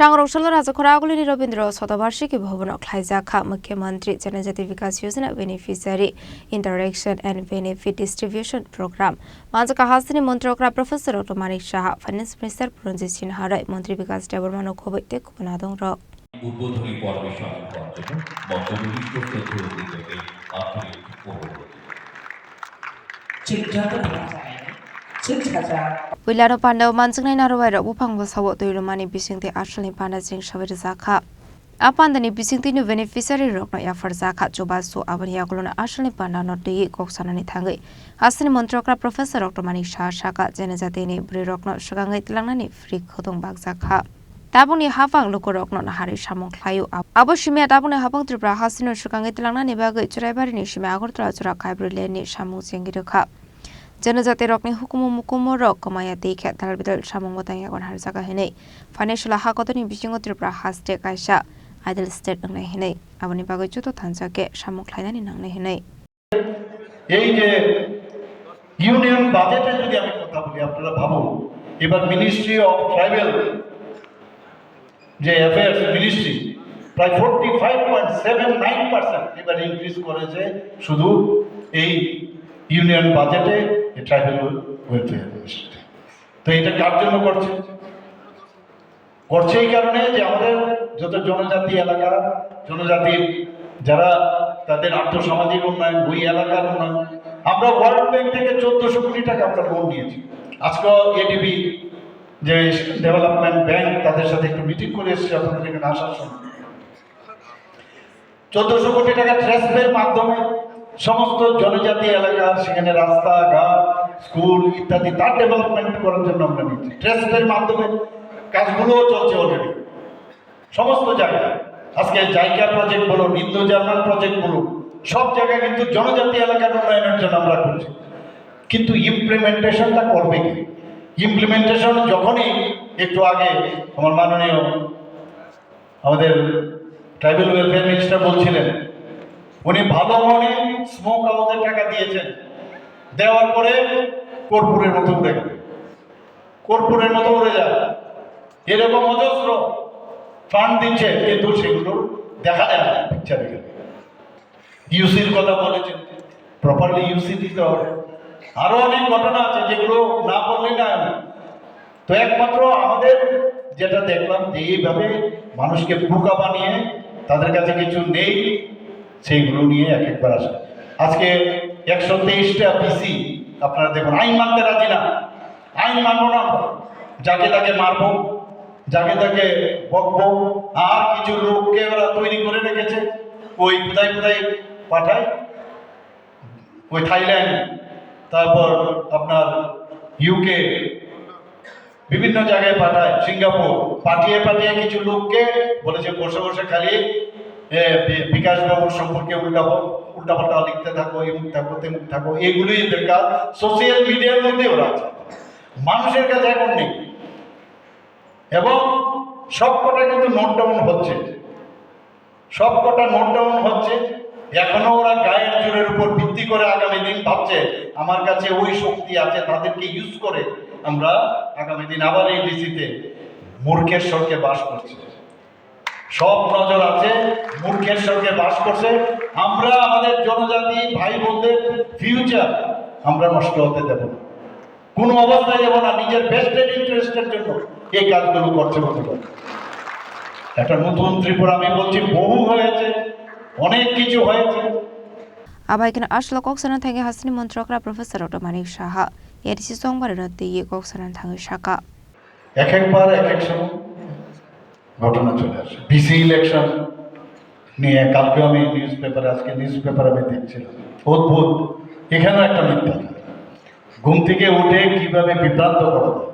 सांग्रौसल राजखरागुलिनि रवीन्द्र शतवार्षिकी भवनाव ख्लायजाखा मुख्यमंत्री जनजाति विकास योजना beneficiary interaction and benefit distribution program मानजका हासिनी मंत्रकरा प्रोफेसर डॉ मानिक शाह फाइनेंस मिनिस्टर पुरंजित सिन्हाराय मंत्री विकास देबरमानो खबैते कुपनादं र उद्बोधनी पर्वे शामिल হওয়ার জন্য মঞ্চবিশিষ্ট শ্রদ্ধেয় অতিথিকে আন্তরিক Wilano Panda Mansingnai Narawai Upang Sawa to Romani Bisingti Ashley Panda Sing Shavizaka. Upon the Nibisinti beneficiary rock Yafar Zaka Jobasu Abaniakulona Ashley Panda not the Koksanani Tangi. Hasan Montrokra Professor Dr. Manik Shaka Zenazatini Brirokno Shagangit Langani Free Kotong Bagzaka. Tabuni Hafang Lukorokno Hari Shamon Klayu Abu Shimia Tabuni Hapong Tribra Hasin Shagangit Langani Bago Trebarini Shimagotra Kabrileni Shamu Singiruka. जनजाति रकनी हुकुम मुकुमो रक कमाया देखा दालबिदल सामंग बताया गन हारजागा हेनै फाइनेंशियल हाकतनि बिसिंग त्रिपुरा हास्टे कायसा आइडल स्टेट नंगनाय हेनै आबनि बागै जतो थानजाके सामंग ख्लायनानि नांनाय हेनै এই যে ইউনিয়ন বাজেটে যদি আমি কথা বলি আপনারা ভাবুন এবার মিনিস্ট্রি অফ ট্রাইবাল যে অ্যাফেয়ার্স মিনিস্ট্রি প্রায় 45.79% এবার ইনক্রিজ করেছে শুধু এই ইউনিয়ন বাজেটে ট্রাইবাল ওয়েলফেয়ার মিনিস্ট্রি তো এটা কার জন্য করছে এই কারণে যে আমাদের যত জনজাতি এলাকা জনজাতির যারা তাদের আর্থসামাজিক উন্নয়ন ওই এলাকার উন্নয়ন আমরা ওয়ার্ল্ড ব্যাংক থেকে 1400 কোটি টাকা আমরা লোন নিয়েছি আজকে এডিবি যে ডেভেলপমেন্ট ব্যাংক তাদের সাথে একটু মিটিং করে এসেছি আপনাদের এখানে আসার সময় 1400 কোটি টাকা ট্রাস্টের মাধ্যমে সমস্ত জনজাতি এলাকা সেখানে রাস্তাঘাট স্কুল ইত্যাদি তার ডেভেলপমেন্ট করার জন্য আমরা নিচ্ছি ট্রাস্টের মাধ্যমে কাজগুলো চলছে অলরেডি সমস্ত জায়গায় আজকে জায়গা প্রজেক্ট বলো নিত্য জার্মান প্রজেক্ট বলো সব জায়গায় কিন্তু জনজাতি এলাকার উন্নয়নের জন্য আমরা করছি কিন্তু ইমপ্লিমেন্টেশনটা করবে কি ইমপ্লিমেন্টেশন যখনই একটু আগে আমার মাননীয় আমাদের ট্রাইবাল ওয়েলফেয়ার মিনিস্টার বলছিলেন উনি ভালো মনে স্মোক হাউসের টাকা দিয়েছেন দেওয়ার পরে কর্পূরের মতো উড়ে গেল কর্পূরের মতো উড়ে যায় এরকম অজস্র ফান্ড দিচ্ছে কিন্তু সেগুলো দেখা যায় না পিকচারে গেলে ইউসির কথা বলেছেন প্রপারলি ইউসি দিতে হবে আরো অনেক ঘটনা আছে যেগুলো না বললেই না তো একমাত্র আমাদের যেটা দেখলাম যে এইভাবে মানুষকে বোকা বানিয়ে তাদের কাছে কিছু নেই সেইগুলো নিয়ে এক একবার আসে আজকে 123টা পিসি আপনারা দেখুন আইন মানতে রাজি না আইন মানবো না যাকে তাকে মারবো যাকে তাকে বকবো আর কিছু লোককে ওরা তৈরি করে রেখেছে ওই কোথায় কোথায় পাঠায় ওই থাইল্যান্ড তারপর আপনার ইউকে বিভিন্ন জায়গায় পাঠায় সিঙ্গাপুর পাঠিয়ে কিছু লোককে বলেছে বসে বসে খালি বিকাশ বাবুর সম্পর্কে উল্টাপাল্টা লিখতে থাকো এমুক থাকো তেমুক থাকো এগুলোই এদের কাজ সোশ্যাল মিডিয়ার মধ্যে ওরা আছে মানুষের কাছে এখন নেই এবং সবকটা কিন্তু নোট ডাউন হচ্ছে সবকটা নোট ডাউন হচ্ছে এখনো ওরা গায়ের জোরের উপর ভিত্তি করে আগামী দিন ভাবছে আমার কাছে ওই শক্তি আছে তাদেরকে ইউজ করে আমরা আগামী দিন আবার এই ডিসিতে মূর্খের স্বর্গে বাস করছি সব নজর আছে মূর্খের সঙ্গে বাস করছে আমরা আমাদের জনজাতি ভাই বোনদের ফিউচার আমরা নষ্ট হতে দেব না কোনো অবস্থায় দেব না নিজের বেস্টেড ইন্টারেস্টের জন্য এই কাজগুলো করছে বলতে পারে একটা নতুন ত্রিপুরা আমি বলছি বহু হয়েছে অনেক কিছু হয়েছে আবাইকেন আসল কক্সনা থেকে হাসিনী মন্ত্রকরা professor doctor Manik Saha ADC সংবারের দিয়ে কক্সনা থাঙ্গে শাখা একবার এক সময় ঘটনা চলে আসে বিসি ইলেকশন নিয়ে কালকে আমি আজকে নিউজ পেপারে আমি দেখছিলাম অদ্ভুত এখানেও একটা মিথ্যা ঘুম থেকে উঠে কিভাবে বিভ্রান্ত করা যায়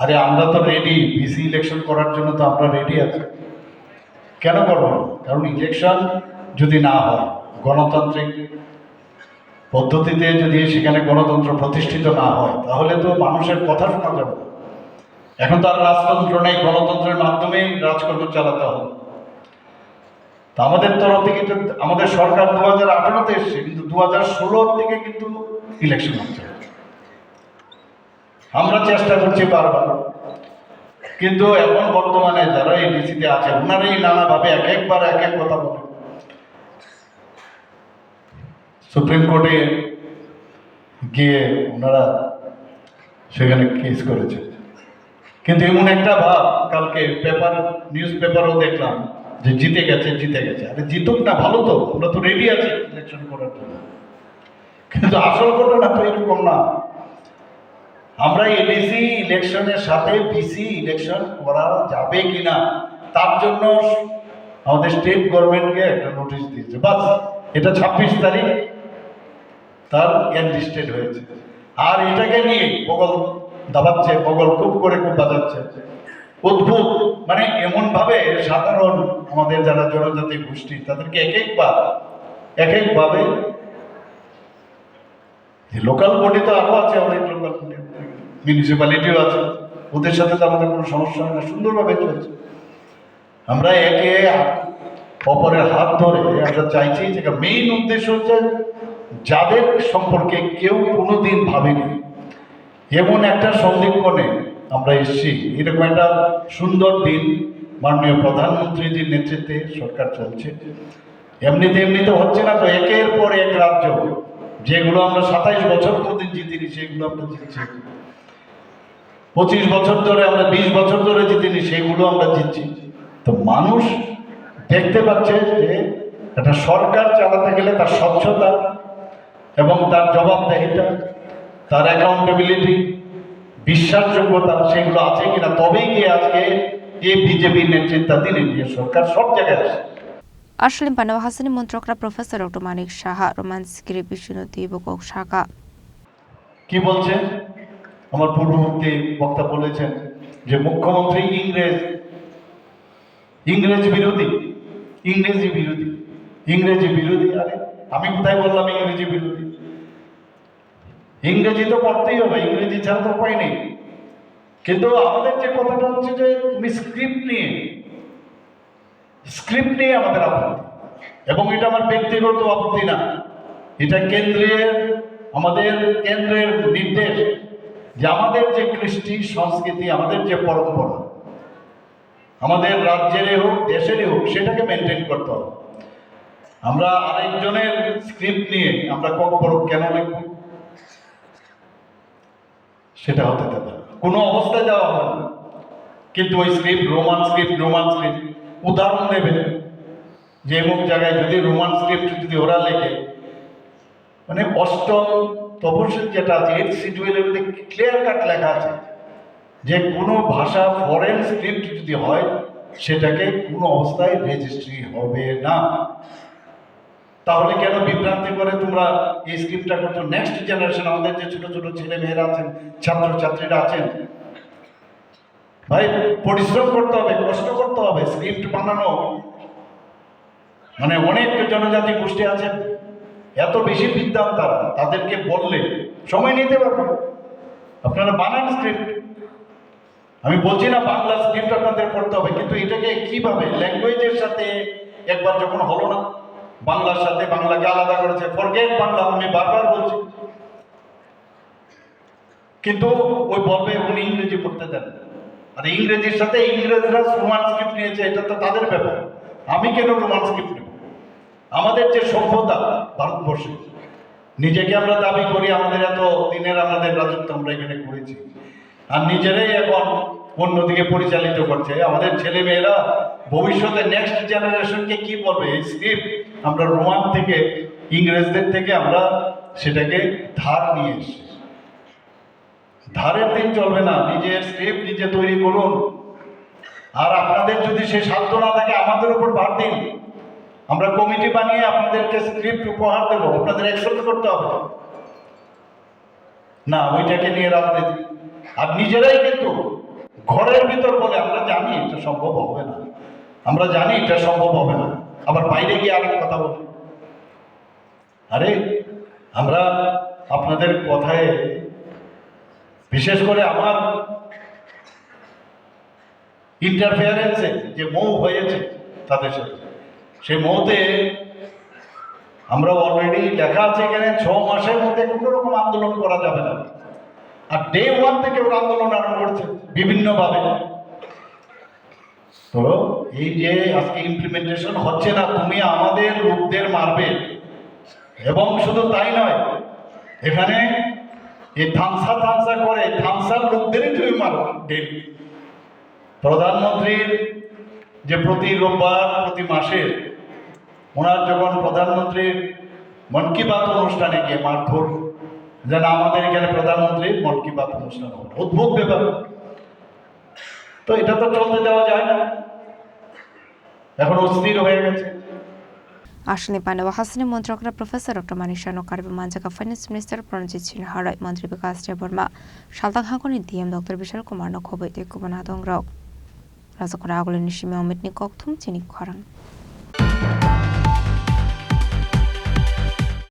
আরে আমরা তো রেডি বিসি ইলেকশন করার জন্য তো আমরা রেডি আছি কেন করবো না কারণ ইলেকশন যদি না হয় গণতান্ত্রিক পদ্ধতিতে যদি সেখানে গণতন্ত্র প্রতিষ্ঠিত না হয় তাহলে তো মানুষের কথা শোনা যাবে না এখন তো আর রাজতন্ত্র নেই গণতন্ত্রের মাধ্যমেই রাজকর্ম চালাতে হবে তা আমাদের তরফ থেকে আমাদের সরকার 2018-তে এসছে কিন্তু 2016 থেকে কিন্তু ইলেকশন হচ্ছে আমরা চেষ্টা করছি বারবার কিন্তু এখন বর্তমানে যারা এডিসিতে আছে ওনারাই নানাভাবে এক একবার এক এক কথা বলে। সুপ্রিম কোর্টে গিয়ে ওনারা সেখানে কেস করেছে, কিন্তু এমন একটা ভাব, কালকে নিউজ পেপারও দেখলাম যে জিতে গেছে। আরে জিতুক না, ভালো তো, আমরা তো রেডি আছি ইলেকশন করার জন্য। কিন্তু আসল ঘটনা তো এরকম না। আমরা এডিসি ইলেকশনের সাথে বিসি ইলেকশন করা যাবে কিনা তার জন্য আমাদের স্টেট গভর্নমেন্টকে একটা নোটিশ দিয়েছে, বাস। এটা 26 তারিখ তার এনলিস্টেড হয়েছে। আর এটাকে নিয়ে বগল দাবাচ্ছে, বগল খুব বাজাচ্ছে। অদ্ভুত, মানে এমন ভাবে সাধারণ আমাদের যারা জনজাতি গোষ্ঠী তাদেরকে এক একভাবে লোকাল বডি তো আরো আছে, অনেক লোকাল বডি, মিউনিসিপ্যালিটিও আছে, ওদের সাথে তো আমাদের কোনো সমস্যা হয় না, সুন্দরভাবে চলছে। আমরা একে অপরের হাত ধরে আমরা চাইছি যে মেইন উদ্দেশ্য হচ্ছে যাদের সম্পর্কে কেউ কোনোদিন ভাবেনি এমন একটা সন্ধিক্ষণে আমরা এসেছি। এরকম একটা সুন্দর দিন, মাননীয় প্রধানমন্ত্রীজির নেতৃত্বে সরকার চলছে। এমনিতে হচ্ছে না তো, একের পর এক রাজ্য যেগুলো আমরা 27 বছর কোনোদিন জিতিনি সেগুলো আমরা জিতছি, 25 বছর ধরে আমরা 20 বছর ধরে জিতিনি সেগুলো আমরা জিতছি। তো মানুষ দেখতে পাচ্ছে যে একটা সরকার চালাতে গেলে তার স্বচ্ছতা এবং তার জবাবদেহিতা, তার অ্যাকাউন্টেবিলিটি, বিশ্বাসযোগ্যতা সেগুলো আছে কিনা, তবেই গিয়ে আজকে এই বিজেপি নেতৃত্বাধীন এনডিএ সরকার সব জায়গায় আসে। Arshlim Panawa Hasani Montrokra Professor Dr. Manik Shaha Romanskiri Bishunuti Bokok Shaka. কি বলছেন আমার পূর্ববর্তী বক্তা বলেছেন যে মুখ্যমন্ত্রী ইংরেজি বিরোধী। আরে আমি কোথায় বললাম ইংরেজি বিরোধী? ইংরেজি তো পড়তেই হবে, ইংরেজি ছাড়া তো উপায় নেই। কিন্তু আমাদের যে কথাটা হচ্ছে যে তুমি স্ক্রিপ্ট নিয়ে আমাদের আপত্তি, এবং এটা আমার ব্যক্তিগত আপত্তি না, এটা আমাদের কেন্দ্রের নির্দেশ যে আমাদের যে কৃষ্টি সংস্কৃতি, আমাদের যে পরম্পরা, আমাদের রাজ্যেরই হোক দেশেরই হোক, সেটাকে মেনটেন করতে হবে। আমরা আরেকজনের স্ক্রিপ্ট নিয়ে আমরা কেন লিখব? সেটা হতে দেবে না, কোনো অবস্থায় দেওয়া হবে না। কিন্তু ওই রোমান স্ক্রিপ্ট উদাহরণ দেবে যে এমন জায়গায় যদি রোমান স্ক্রিপ্ট যদি ওরা লেখে, মানে অষ্টম তপশিল যেটা আছে এর শিডিউলের মধ্যে ক্লিয়ার কাট লেখা আছে যে কোনো ভাষা ফরেন স্ক্রিপ্ট যদি হয় সেটাকে কোনো অবস্থায় রেজিস্ট্রি হবে না। তাহলে কেন বিভ্রান্তি করে তোমরা এই স্ক্রিপ্টটা করছো? নেক্সট জেনারেশন, আমাদের যে ছোট ছোট ছেলে মেয়েরা আছেন, ছাত্রছাত্রীরা আছেন, ভাই পরিশ্রম করতে হবে, কষ্ট করতে হবে। স্ক্রিপ্ট বানানো মানে অনেক জনজাতি গোষ্ঠী আছে এত বেশি বিদ্যান, তাদেরকে বললে সময় নিতে পারবে। আপনারা বানান স্ক্রিপ্ট, আমি বলছি না বাংলা স্ক্রিপ্ট আপনাদের পড়তে হবে, কিন্তু এটাকে কিভাবে ল্যাঙ্গুয়েজের সাথে একবার যখন হলো না, বাংলার সাথে বাংলাকে আলাদা করেছে, ফরগেট বাংলা, আমি বারবার বলছি। কিন্তু ওই বলবে উনি ইংরেজি পড়তে দেন, আর ইংরেজির সাথে ইংরেজরা রোমান স্ক্রিপ্ট নিয়েছে, এটা তো তাদের ব্যাপার। আমি কেন রোমান স্ক্রিপ্ট নেব? আমাদের যে সভ্যতা ভারতবর্ষে, নিজেকে আমরা দাবি করি আমাদের এত দিনের আমাদের রাজত্ব আমরা এখানে করেছি, আর নিজেরাই এখন অন্যদিকে পরিচালিত করছে। আমাদের ছেলে মেয়েরা ভবিষ্যতে নেক্সট জেনারেশনকে কি বলবে? এই স্ক্রিপ্ট আমরা রোমান থেকে, ইংরেজদের থেকে আমরা সেটাকে ধার নিয়ে এসেছি। ধারের দিন চলবে না, নিজের স্ক্রিপ্ট নিজে তৈরি করুন। আর আপনাদের যদি সে সাধ্য না থাকে আমাদের উপর ভার দিন, আমরা কমিটি বানিয়ে আপনাদেরকে স্ক্রিপ্ট উপহার দেবো, আপনাদের অ্যাকসেপ্ট করতে হবে না ওইটাকে নিয়ে রাজনীতি। আর নিজেরাই কিন্তু ঘরের ভিতর বলে আমরা জানি এটা সম্ভব হবে না, আবার বাইরে গিয়ে আরেক কথা বলি। আরে আমরা আপনাদের কথায়, বিশেষ করে আমার ইন্টারফেয়ারেন্সে যে মৌ হয়েছে তাদের সাথে, সেই মৌতে আমরা অলরেডি লেখা আছে এখানে 6 মাসের মধ্যে কোনো রকম আন্দোলন করা যাবে না। আর ডে 1 থেকে ওরা আন্দোলন আরম্ভ করছে বিভিন্নভাবে। তো এই যে আজকে ইমপ্লিমেন্টেশন হচ্ছে না, তুমি আমাদের লোকদের মারবে, এবং শুধু তাই নয়, এখানে এই থামসা করে থামসার লোকদেরই তুমি মারো ডেলি। প্রধানমন্ত্রীর যে প্রতি রোববার প্রতি মাসে ওনার যখন প্রধানমন্ত্রীর মন কি বাত অনুষ্ঠানে গিয়ে মারধর, যেন আমাদের এখানে প্রধানমন্ত্রীর মন কি বাত অনুষ্ঠান হবে, অদ্ভুত ব্যাপার। তো এটা তো চলতে দেওয়া যায় না, এখন অস্থির হয়ে গেছে। Ashley Pandava Hasani Montrakra Professor Dr. Manisha Nokarbi Manjaka Finance Minister Pranjit Singh Harai Mantri Vikas Debarma Shaltang Hakoni DM Dr. Vishal Kumar Nokhoboi Dekubana Dongrok Razakura Agulin Shimi Omit Nikok Thum Chini Kwarang